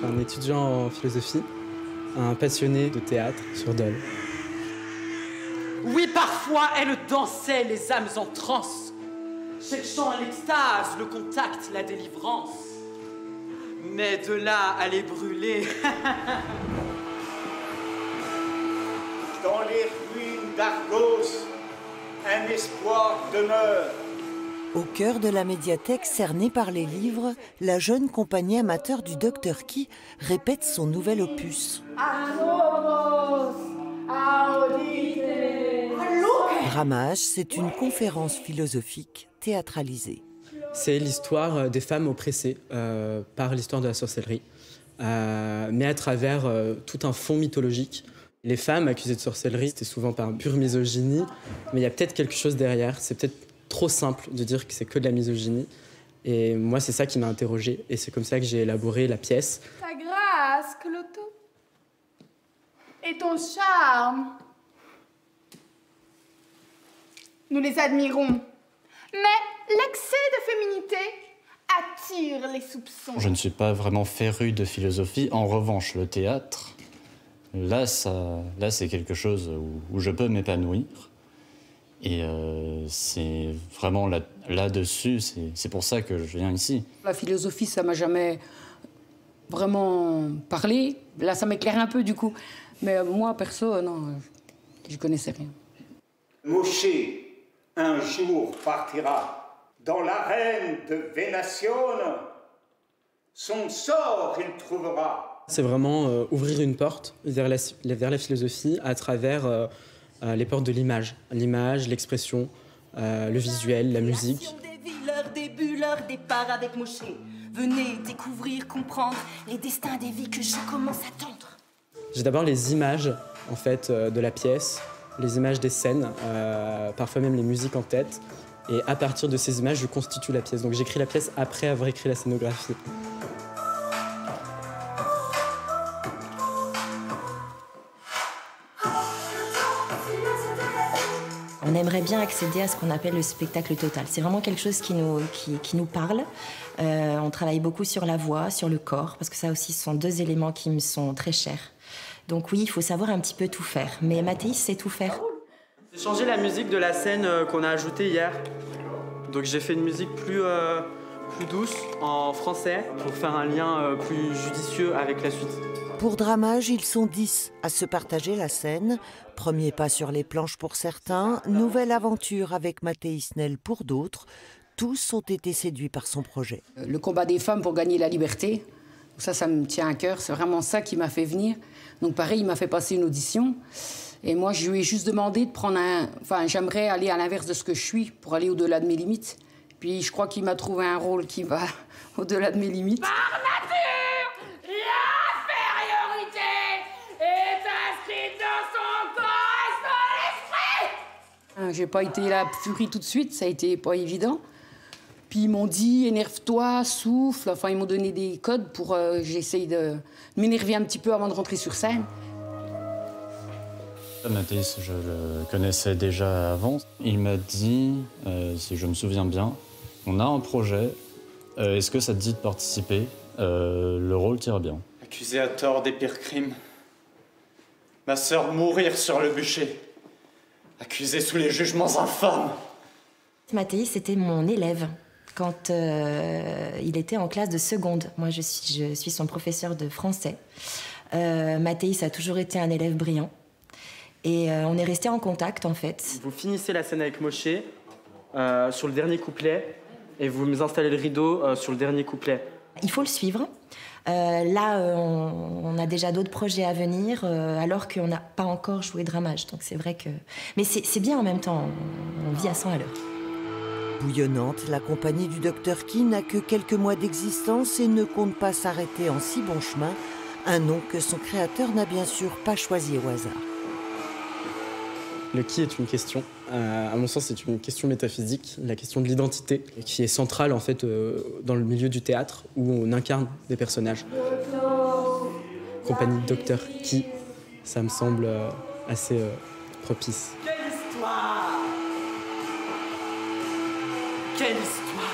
suis un étudiant en philosophie, un passionné de théâtre sur Dole. Oui, parfois, elle dansait les âmes en transe, cherchant l'extase, le contact, la délivrance. Mais de là à les brûler... Dans les ruines d'Argos, un espoir demeure. Au cœur de la médiathèque cernée par les livres, la jeune compagnie amateur du Dr Qui répète son nouvel opus. Dramage, c'est une conférence philosophique théâtralisée. C'est l'histoire des femmes oppressées par l'histoire de la sorcellerie, mais à travers tout un fond mythologique. Les femmes accusées de sorcellerie, c'était souvent par pure misogynie, mais il y a peut-être quelque chose derrière. C'est peut-être trop simple de dire que c'est que de la misogynie. Et moi, c'est ça qui m'a interrogée. Et c'est comme ça que j'ai élaboré la pièce. Ta grâce, Cloto, et ton charme, nous les admirons. Mais l'excès de féminité attire les soupçons. Je ne suis pas vraiment féru de philosophie. En revanche, le théâtre, là c'est quelque chose où je peux m'épanouir. Et c'est vraiment là-dessus, c'est pour ça que je viens ici. La philosophie, ça m'a jamais vraiment parlé. Là, ça m'éclaire un peu, du coup. Mais moi, perso, non, je connaissais rien. Moshe, un jour, partira dans l'arène de Vénatione. Son sort il trouvera. C'est vraiment ouvrir une porte vers la philosophie à travers les portes de l'image. L'image, l'expression, le visuel, la musique. Des vies, leur début, leur départ avec Moshe. Venez découvrir, comprendre les destins des vies que je commence à tendre. J'ai d'abord les images en fait, de la pièce, les images des scènes, parfois même les musiques en tête. Et à partir de ces images, je constitue la pièce. Donc j'écris la pièce après avoir écrit la scénographie. On aimerait bien accéder à ce qu'on appelle le spectacle total. C'est vraiment quelque chose qui nous parle. On travaille beaucoup sur la voix, sur le corps, parce que ça aussi, ce sont deux éléments qui me sont très chers. Donc oui, il faut savoir un petit peu tout faire. Mais Mathéis sait tout faire. J'ai changé la musique de la scène qu'on a ajoutée hier. Donc j'ai fait une musique plus douce, en français, pour faire un lien plus judicieux avec la suite. Pour Dramage, ils sont 10 à se partager la scène. Premier pas sur les planches pour certains, nouvelle aventure avec Mathéis Snell pour d'autres. Tous ont été séduits par son projet. Le combat des femmes pour gagner la liberté, ça me tient à cœur. C'est vraiment ça qui m'a fait venir. Donc pareil, il m'a fait passer une audition. Et moi, je lui ai juste demandé de prendre un... Enfin, j'aimerais aller à l'inverse de ce que je suis pour aller au-delà de mes limites. Puis je crois qu'il m'a trouvé un rôle qui va au-delà de mes limites. Par nature, l'infériorité est inscrite dans son corps et son esprit. J'ai pas été la furie tout de suite, ça a été pas évident. Puis ils m'ont dit, énerve-toi, souffle. Enfin, ils m'ont donné des codes pour que j'essaye de m'énerver un petit peu avant de rentrer sur scène. Mathéis, je le connaissais déjà avant. Il m'a dit, si je me souviens bien, on a un projet, est-ce que ça te dit de participer? Le rôle tire bien. Accusé à tort des pires crimes. Ma sœur mourir sur le bûcher. Accusé sous les jugements infâmes. Mathéis, c'était mon élève quand il était en classe de seconde. Moi, je suis son professeur de français. Mathéis a toujours été un élève brillant. Et on est resté en contact, en fait. Vous finissez la scène avec Moshe sur le dernier couplet et vous installez le rideau sur le dernier couplet. Il faut le suivre. Là, on a déjà d'autres projets à venir, alors qu'on n'a pas encore joué Dramage. Donc c'est vrai que... Mais c'est bien en même temps, on vit à 100 à l'heure. Bouillonnante, la compagnie du Dr Qui n'a que quelques mois d'existence et ne compte pas s'arrêter en si bon chemin. Un nom que son créateur n'a bien sûr pas choisi au hasard. Le qui est une question. À mon sens, c'est une question métaphysique, la question de l'identité, qui est centrale en fait dans le milieu du théâtre où on incarne des personnages. Compagnie de Dr Qui, ça me semble assez propice. Quelle histoire! Quelle histoire!